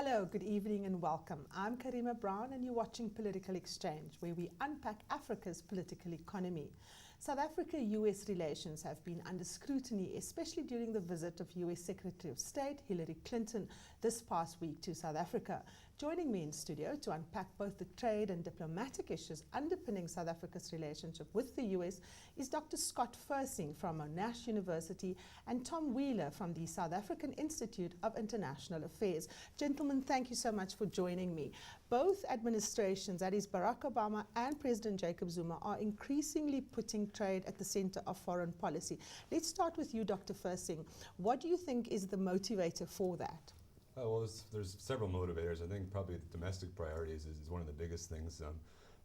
Hello, good evening and welcome. I'm Karima Brown and you're watching Political Exchange, where we unpack Africa's political economy. South Africa-US relations have been under scrutiny, especially during the visit of US Secretary of State Hillary Clinton this past week to South Africa. Joining me in studio to unpack both the trade and diplomatic issues underpinning South Africa's relationship with the US is Dr. Scot Firsing from Monash University and Tom Wheller from the South African Institute of International Affairs. Gentlemen, thank you so much for joining me. Both administrations, that is Barack Obama and President Jacob Zuma, are increasingly putting trade at the center of foreign policy. Let's start with you, Dr. Firsing. What do you think is the motivator for that? Well, there's several motivators. I think probably the domestic priorities is one of the biggest things.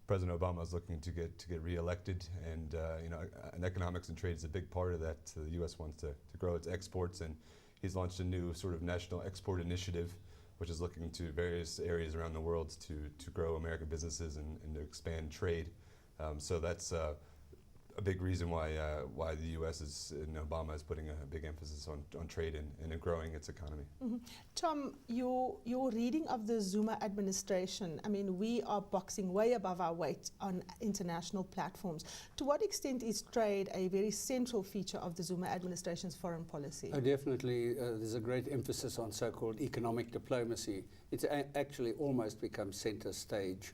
President Obama is looking to get reelected, and and economics and trade is a big part of that. So the U.S. wants to grow its exports, and he's launched a new sort of national export initiative, which is looking to various areas around the world to grow American businesses and to expand trade. So that's a big reason why the U.S. and Obama is putting a big emphasis on trade and growing its economy. Mm-hmm. Tom, your reading of the Zuma administration, I mean, we are boxing way above our weight on international platforms. To what extent is trade a very central feature of the Zuma administration's foreign policy? Oh, definitely. There's a great emphasis on so-called economic diplomacy. It's actually almost become center stage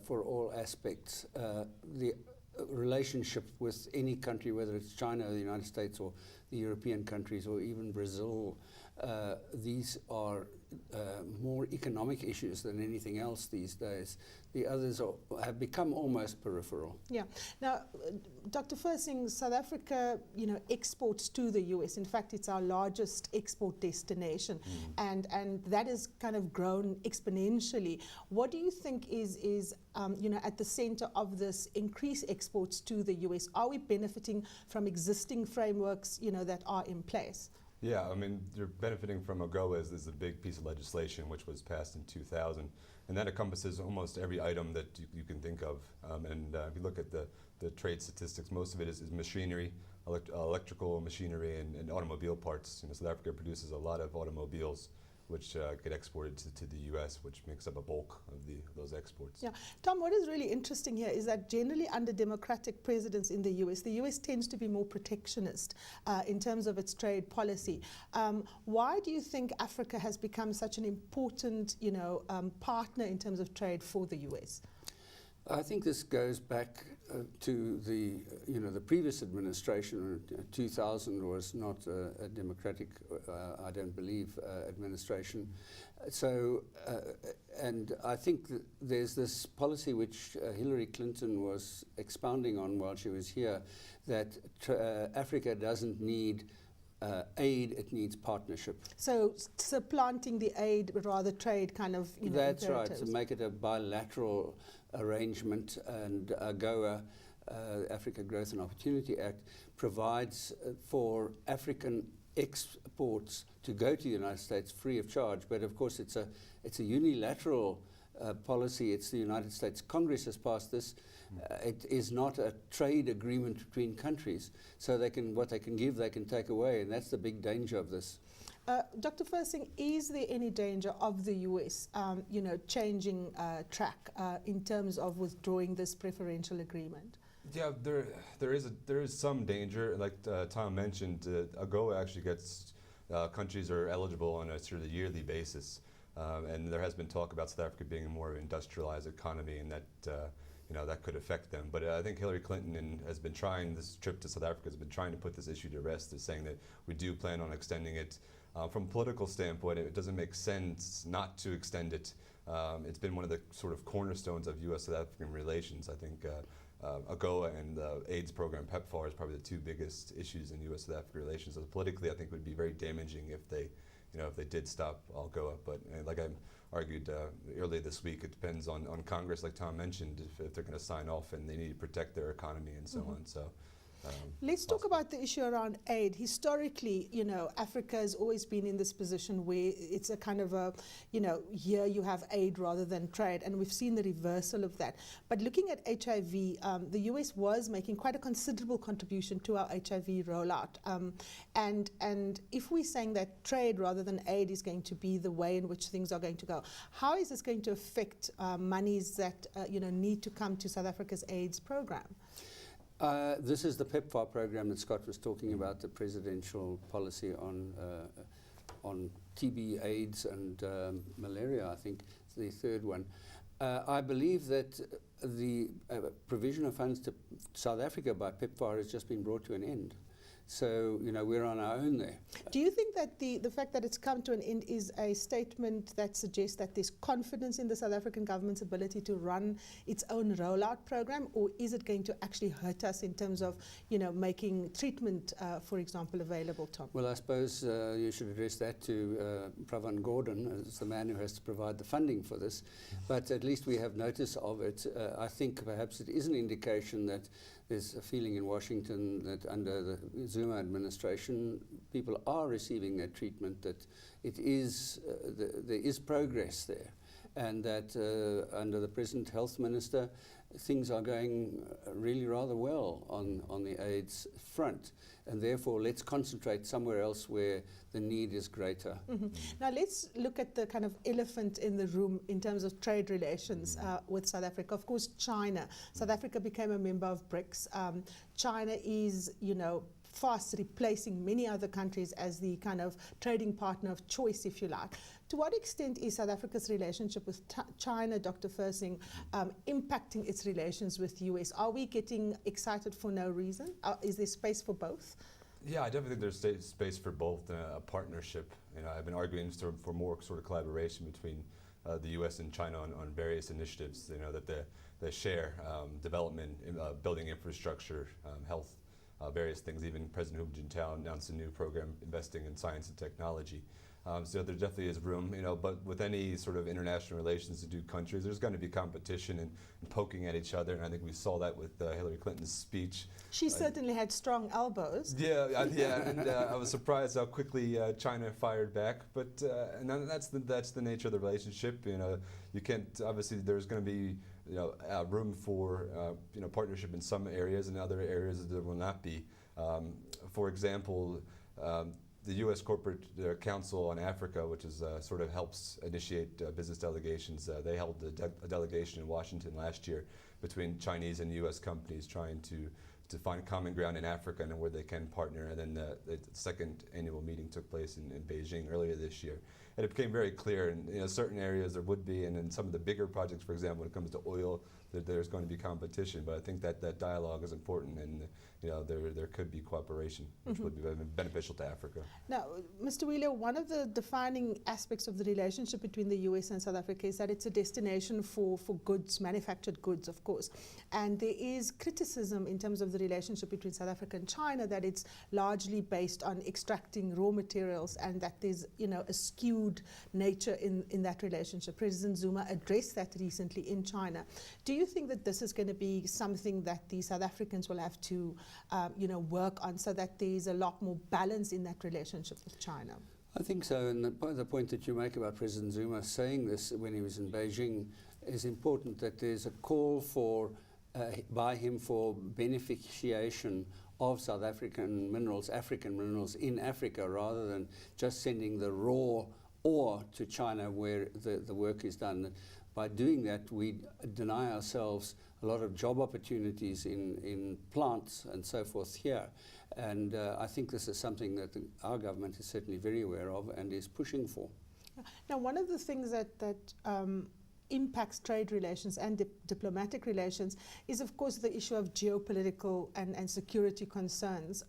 for all aspects. The relationship with any country, whether it's China or the United States or the European countries or even Brazil, these are more economic issues than anything else these days. The others have become almost peripheral. Yeah. Now, Dr. Firsing, South Africa, exports to the US. In fact, it's our largest export destination, and that has kind of grown exponentially. What do you think is at the center of this increased exports to the US? Are we benefiting from existing frameworks, that are in place? Yeah, I mean, you're benefiting from AGOA is a big piece of legislation which was passed in 2000, and that encompasses almost every item that you can think of. If you look at the trade statistics, most of it is machinery, electrical machinery and automobile parts. South Africa produces a lot of automobiles which get exported to the U.S., which makes up a bulk of those exports. Yeah. Tom, what is really interesting here is that generally under democratic presidents in the U.S. tends to be more protectionist in terms of its trade policy. Why do you think Africa has become such an important, partner in terms of trade for the U.S.? I think this goes back to the previous administration. 2000 was not a democratic, I don't believe, administration. So, and I think that there's this policy which Hillary Clinton was expounding on while she was here, that Africa doesn't need aid, it needs partnership. So supplanting the aid, but rather trade kind of, That's imperatives. right, to make it a bilateral arrangement. And AGOA, Africa Growth and Opportunity Act, provides for African exports to go to the United States free of charge. But of course it's a unilateral policy. It's the United States Congress has passed this. It is not a trade agreement between countries. So what they can give, they can take away, and that's the big danger of this. Dr. Fursing, is there any danger of the US, changing track in terms of withdrawing this preferential agreement? Yeah, there is some danger. Like Tom mentioned, AGOA actually gets countries are eligible on a sort of yearly basis. And there has been talk about South Africa being a more industrialized economy, and that that could affect them. But I think Hillary Clinton has been trying, this trip to South Africa has been trying to put this issue to rest, is saying that we do plan on extending it. From a political standpoint, it doesn't make sense not to extend it. It's been one of the sort of cornerstones of U.S. South African relations. I think AGOA and the AIDS program, PEPFAR, is probably the two biggest issues in U.S. South African relations. So politically, I think it would be very damaging if they did stop AGOA. But like I argued earlier this week, it depends on Congress, like Tom mentioned, if they're going to sign off, and they need to protect their economy and so on. So Let's talk about the issue around aid. Historically, Africa has always been in this position where it's a kind of a, here you have aid rather than trade, and we've seen the reversal of that. But looking at HIV, the US was making quite a considerable contribution to our HIV rollout. And if we're saying that trade rather than aid is going to be the way in which things are going to go, how is this going to affect monies that need to come to South Africa's AIDS program? This is the PEPFAR program that Scott was talking about, the presidential policy on TB, AIDS, and malaria, I think, is the third one. I believe that the provision of funds to South Africa by PEPFAR has just been brought to an end. So, we're on our own there. Do you think that the fact that it's come to an end is a statement that suggests that there's confidence in the South African government's ability to run its own rollout program, or is it going to actually hurt us in terms of, making treatment, for example, available, Tom? Well, I suppose you should address that to Pravin Gordhan as the man who has to provide the funding for this. But at least we have notice of it. I think perhaps it is an indication that there's a feeling in Washington that under the Zuma administration, people are receiving that treatment, that it is, there is progress there, and that under the present health minister, things are going really rather well on the AIDS front. And therefore, let's concentrate somewhere else where the need is greater. Mm-hmm. Now, let's look at the kind of elephant in the room in terms of trade relations with South Africa. Of course, China. South Africa became a member of BRICS. China is, fast replacing many other countries as the kind of trading partner of choice, if you like. To what extent is South Africa's relationship with China, Dr. Firsing, impacting its relations with the US? Are we getting excited for no reason? Is there space for both? Yeah, I definitely think there's space for both, a partnership. I've been arguing for more sort of collaboration between the US and China on various initiatives, that they share development, building infrastructure, health, various things. Even President Hu Jintao announced a new program investing in science and technology. So there definitely is room, but with any sort of international relations to do countries, there's going to be competition and poking at each other. And I think we saw that with Hillary Clinton's speech. She certainly had strong elbows. Yeah, and I was surprised how quickly China fired back. But and that's the nature of the relationship. You can't, obviously there's going to be room for partnership in some areas, and other areas there will not be. For example, the U.S. Corporate Council on Africa, which is sort of helps initiate business delegations, they held a delegation in Washington last year between Chinese and U.S. companies trying to find common ground in Africa and where they can partner. And then the second annual meeting took place in Beijing earlier this year. And it became very clear in certain areas there would be, and in some of the bigger projects, for example, when it comes to oil, that there's going to be competition. But I think that dialogue is important, and there could be cooperation, which would be beneficial to Africa. Now, Mr. Wheeler, one of the defining aspects of the relationship between the US and South Africa is that it's a destination for goods, manufactured goods, of course. And there is criticism in terms of the relationship between South Africa and China that it's largely based on extracting raw materials, and that there's a skewed nature in that relationship. President Zuma addressed that recently in China. Do you think that this is going to be something that the South Africans will have to work on, so that there's a lot more balance in that relationship with China? I think so, and the point that you make about President Zuma saying this when he was in Beijing is important, that there's a call by him for beneficiation of South African minerals in Africa, rather than just sending the raw ore to China where the work is done. By doing that, we deny ourselves a lot of job opportunities in plants and so forth here. And I think this is something that our government is certainly very aware of and is pushing for. Now, one of the things that impacts trade relations and diplomatic relations is, of course, the issue of geopolitical and security concerns.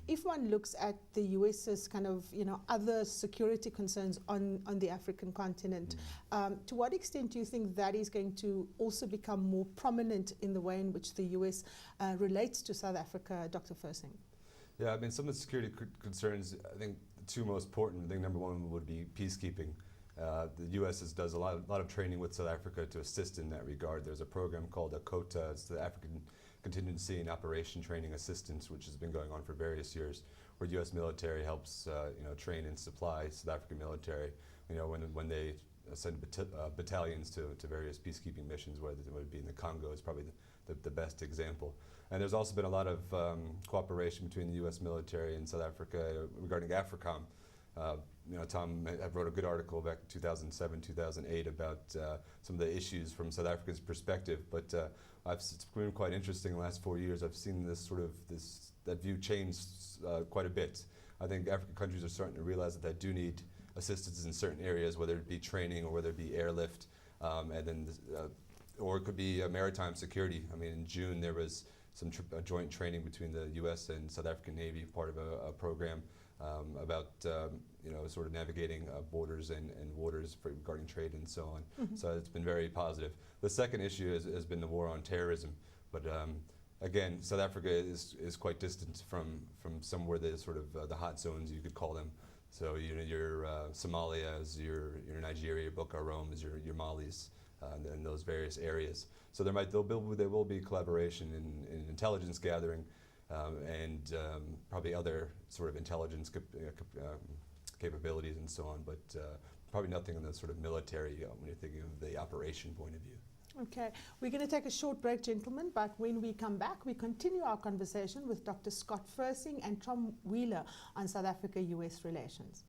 If one looks at the US's kind of, other security concerns on the African continent, to what extent do you think that is going to also become more prominent in the way in which the US relates to South Africa, Dr. Firsing? Yeah, I mean, some of the security concerns, I think the two most important, I think number one would be peacekeeping. The U.S. does a lot of training with South Africa to assist in that regard. There's a program called ACOTA, it's the African contingency and operation training assistance, which has been going on for various years, where U.S. military helps train and supply South African military, when they send battalions to various peacekeeping missions, whether it would be in the Congo is probably the best example. And there's also been a lot of cooperation between the U.S. military and South Africa regarding AFRICOM. Tom wrote a good article back in 2007, 2008 about some of the issues from South Africa's perspective, but it's been quite interesting the last 4 years. I've seen that view change quite a bit. I think African countries are starting to realize that they do need assistance in certain areas, whether it be training or whether it be airlift, or it could be maritime security. I mean, in June there was some joint training between the U.S. and South African Navy, part of a program about sort of navigating borders and waters regarding trade and so on. Mm-hmm. So it's been very positive. The second issue has been the war on terrorism, but again, South Africa is quite distant from somewhere that is sort of the hot zones, you could call them. So your Somalia is your Nigeria, Boko Haram is your Malis, and those various areas. So there will be collaboration in intelligence gathering and probably other sort of intelligence capabilities and so on, but probably nothing on the sort of military when you're thinking of the operation point of view. Okay, we're going to take a short break, gentlemen, but when we come back, we continue our conversation with Dr. Scot Firsing and Tom Wheller on South Africa-US relations.